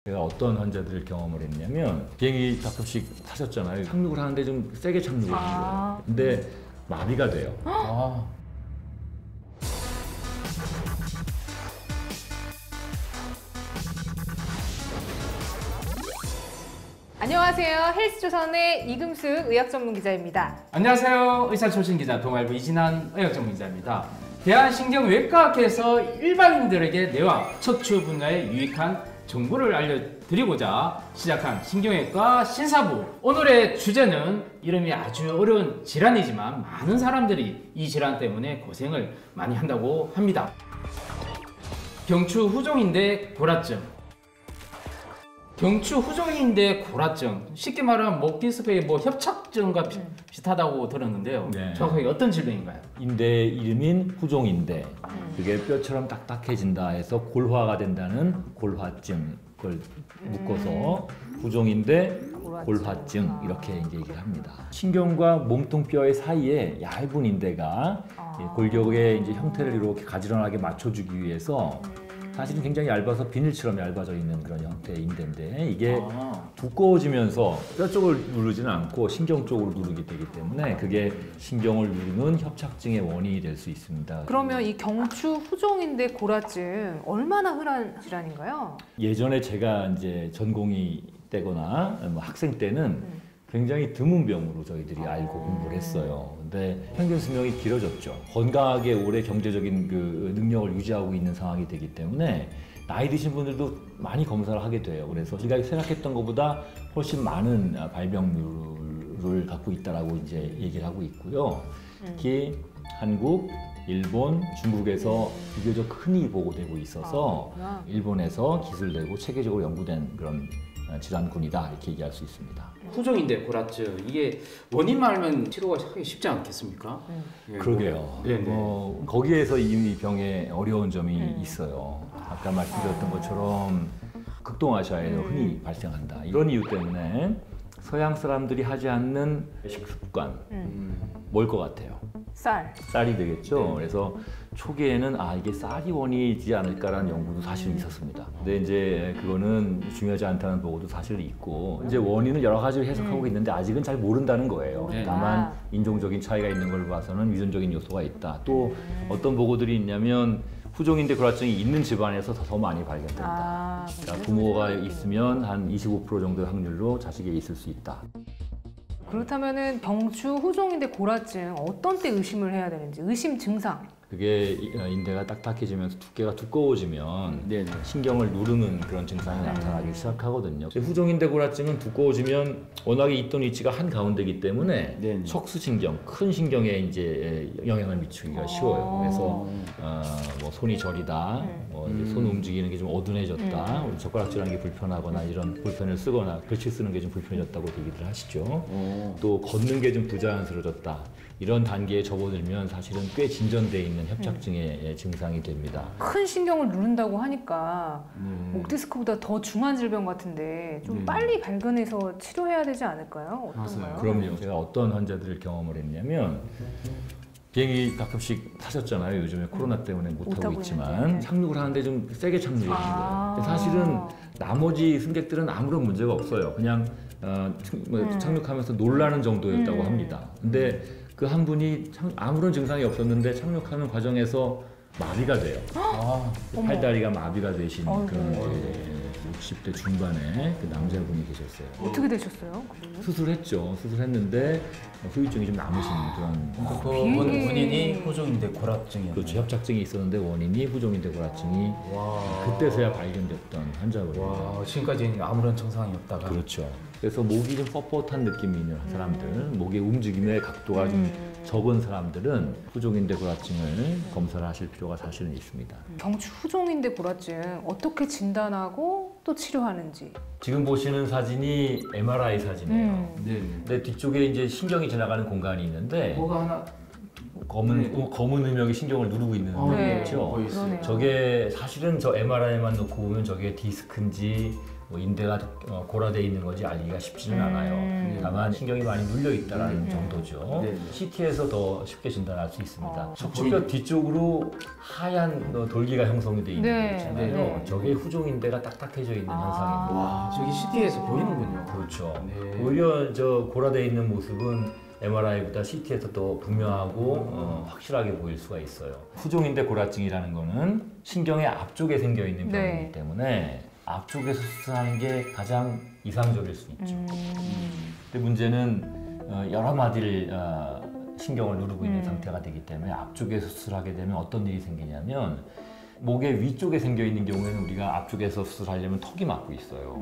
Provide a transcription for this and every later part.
제가 어떤 환자들을 경험을 했냐면 비행기 가끔씩 타셨잖아요. 착륙을 하는데 좀 세게 착륙을 하는 거예요. 근데 마비가 돼요. 안녕하세요. 헬스조선의 이금숙 의학전문기자입니다. 안녕하세요. 의사 출신 기자 동아일보 이진한 의학전문기자입니다. 대한신경외과학회에서 일반인들에게 뇌와 척추 분야에 유익한 정보를 알려드리고자 시작한 신경외과 신사부. 오늘의 주제는 이름이 아주 어려운 질환이지만 많은 사람들이 이 질환 때문에 고생을 많이 한다고 합니다. 경추 후종인대 골화증. 경추 후종인대 골화증, 쉽게 말하면 목 디스크의 협착증과 비슷하다고 들었는데요. 네. 정확하게 어떤 질병인가요? 인대 이름인 후종인대, 그게 뼈처럼 딱딱해진다 해서 골화가 된다는 골화증, 그걸 묶어서 후종인대 골화증 이렇게 이제 얘기를 합니다. 신경과 몸통뼈의 사이에 얇은 인대가 골격의 이제 형태를 이렇게 가지런하게 맞춰주기 위해서 사실은 굉장히 얇아서 비늘처럼 얇아져 있는 그런 형태의 인대인데 이게 두꺼워지면서 뼈 쪽을 누르지는 않고 신경 쪽으로 누르게 되기 때문에 그게 신경을 누르는 협착증의 원인이 될 수 있습니다. 그러면 이 경추 후종인대 골화증 얼마나 흔한 질환인가요? 예전에 제가 이제 전공의 때거나 뭐 학생 때는 굉장히 드문 병으로 저희들이 알고 공부를 했어요. 근데 평균 수명이 길어졌죠. 건강하게 오래 경제적인 그 능력을 유지하고 있는 상황이 되기 때문에 나이 드신 분들도 많이 검사를 하게 돼요. 그래서 우리가 생각했던 것보다 훨씬 많은 발병률을 갖고 있다라고 이제 얘기를 하고 있고요. 특히 한국, 일본, 중국에서 비교적 흔히 보고되고 있어서 일본에서 기술되고 체계적으로 연구된 그런 질환군이다 이렇게 얘기할 수 있습니다. 후종인대 골화증, 이게 원인만 알면 치료가 하기 쉽지 않겠습니까? 그러게요. 거기에서 이미 병의 어려운 점이 있어요. 아까 말씀드렸던 것처럼 극동아시아에서 흔히 발생한다. 이런 이유 때문에 서양 사람들이 하지 않는 식습관 뭘 것 같아요? 쌀이 되겠죠. 그래서 초기에는 이게 쌀이 원인이지 않을까라는 연구도 사실은 있었습니다. 근데 이제 그거는 중요하지 않다는 보고도 사실 있고 이제 원인을 여러 가지로 해석하고 있는데 아직은 잘 모른다는 거예요. 다만 인종적인 차이가 있는 걸 봐서는 유전적인 요소가 있다. 또 어떤 보고들이 있냐면 후종인대 골화증이 있는 집안에서 더 많이 발견된다. 그러니까 부모가 있으면 한 25% 정도의 확률로 자식에게 있을 수 있다. 그렇다면은 경추 후종인대 골화증 어떤 때 의심을 해야 되는지, 의심 증상. 그게 인대가 딱딱해지면서 두께가 두꺼워지면 신경을 누르는 그런 증상이 나타나기 시작하거든요. 후종인대 골화증은 두꺼워지면 워낙에 있던 위치가 한 가운데이기 때문에 척수신경, 큰 신경에 이제 영향을 미치기가 쉬워요. 그래서 뭐 손이 저리다, 손 움직이는 게 좀 어둔해졌다, 젓가락질하는 게 불편하거나 이런 볼펜을 쓰거나 글씨 쓰는 게 좀 불편해졌다고 얘기들 하시죠. 또 걷는 게 좀 부자연스러워졌다. 이런 단계에 접어들면 사실은 꽤 진전돼 있는 협착증의 증상이 됩니다. 큰 신경을 누른다고 하니까 목 디스크보다 더 중한 질병 같은데 좀 빨리 발견해서 치료해야 되지 않을까요? 어떤가요? 그럼요. 제가 어떤 환자들을 경험을 했냐면 비행기 가끔씩 타셨잖아요. 요즘에 코로나 때문에 못하고 있지만 착륙을 하는데 좀 세게 착륙을 하는 거예요. 사실은 나머지 승객들은 아무런 문제가 없어요. 그냥 착륙하면서 놀라는 정도였다고 합니다. 근데 그 한 분이 아무런 증상이 없었는데 착륙하는 과정에서 마비가 돼요. 팔다리가 마비가 되신 그런 60대 중반의 그 남자분이 계셨어요. 어떻게 되셨어요? 수술했죠. 수술했는데 후유증이 좀 남으신 그런. 그 원인이 후종인대 골화증이었나요? 그렇죠. 협착증이 있었는데 원인이 후종인대 골화증이 그때서야 발견됐던 환자거든요. 지금까지 아무런 증상이 없다가. 그렇죠. 그래서 목이 좀 뻣뻣한 느낌이 있는 사람들, 목의 움직임의 각도가 좀 적은 사람들은 후종인대 골화증을 검사를 하실 필요가 사실은 있습니다. 경추 후종인대 골화증 어떻게 진단하고 또 치료하는지. 지금 보시는 사진이 MRI 사진이에요. 근데 뒤쪽에 이제 신경이 지나가는 공간이 있는데 뭐가 하나 검은 음역이 신경을 누르고 있는 음역이 있죠. 저게 사실은 저 MRI만 놓고 보면 저게 디스크인지 뭐 인대가 고라돼 있는 건지 알기가 쉽지는 않아요. 다만 신경이 많이 눌려 있다는 정도죠. 네. CT에서 더 쉽게 진단할 수 있습니다. 저 척추뼈 뒤쪽으로 하얀 돌기가 형성이 돼 있는 네. 거 있잖아요. 네. 저게 후종인대가 딱딱해져 있는 현상입니다. 와, 저기 CT에서 보이는군요. 그렇죠. 네. 오히려 저 고라돼 있는 모습은 MRI보다 CT에서 더 분명하고 확실하게 보일 수가 있어요. 후종인대 고라증이라는 거는 신경의 앞쪽에 생겨 있는 네. 병이기 때문에 앞쪽에서 수술하는 게 가장 이상적일 수 있죠. 근데 문제는 여러 마디를 신경을 누르고 있는 상태가 되기 때문에 앞쪽에서 수술하게 되면 어떤 일이 생기냐면 목의 위쪽에 생겨 있는 경우에는 우리가 앞쪽에서 수술하려면 턱이 막고 있어요.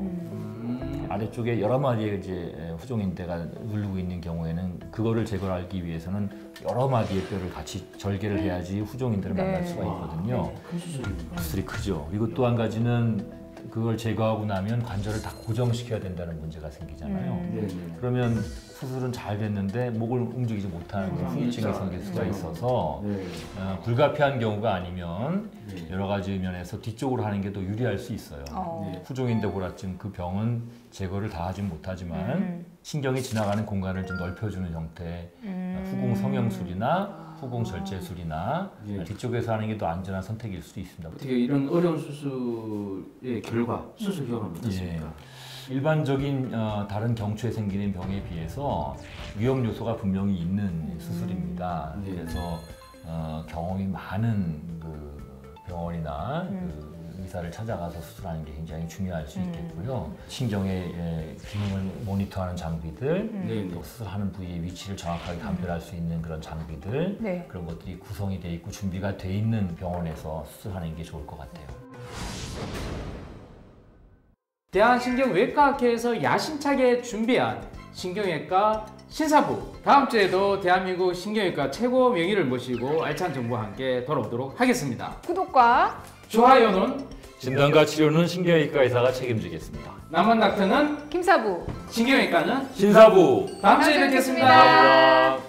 아래쪽에 여러 마디의 이제 후종인대가 누르고 있는 경우에는 그거를 제거하기 위해서는 여러 마디의 뼈를 같이 절개를 해야지 후종인대를 네. 만날 수가 있거든요. 큰 수술이네요. 수술이 크죠. 그리고 또 한 가지는 그걸 제거하고 나면 관절을 다 고정시켜야 된다는 문제가 생기잖아요. 네. 그러면 수술은 잘 됐는데 목을 움직이지 못하는 그런 후유증이 생길 수가 있어서 네. 불가피한 경우가 아니면 네. 여러 가지 면에서 뒤쪽으로 하는 게 더 유리할 수 있어요. 네. 후종인대 고라증 그 병은 제거를 다 하진 못하지만 신경이 지나가는 공간을 좀 넓혀주는 형태의 후공 성형술이나 후공 절제술이나 예. 뒤쪽에서 하는 게 더 안전한 선택일 수도 있습니다. 어떻게 이런 어려운 수술의 결과, 수술 결과는 어떻습니까? 일반적인 다른 경추에 생기는 병에 비해서 위험 요소가 분명히 있는 수술입니다. 네. 그래서 경험이 많은 그 병원이나 그 의사를 찾아가서 수술하는 게 굉장히 중요할 수 있겠고요. 신경의 기능을 모니터하는 장비들, 네. 또 수술하는 부위의 위치를 정확하게 감별할 수 있는 그런 장비들, 네. 그런 것들이 구성이 돼 있고 준비가 돼 있는 병원에서 수술하는 게 좋을 것 같아요. 대한신경외과학회에서 야심차게 준비한 신경외과 신사부, 다음 주에도 대한민국 신경외과 최고 명의를 모시고 알찬 정보와 함께 돌아오도록 하겠습니다. 구독과 좋아요는 진단과 치료는 신경외과 의사가 책임지겠습니다. 남원 닥터는 김사부 신경외과는 신사부 다음 주에 뵙겠습니다. 감사합니다.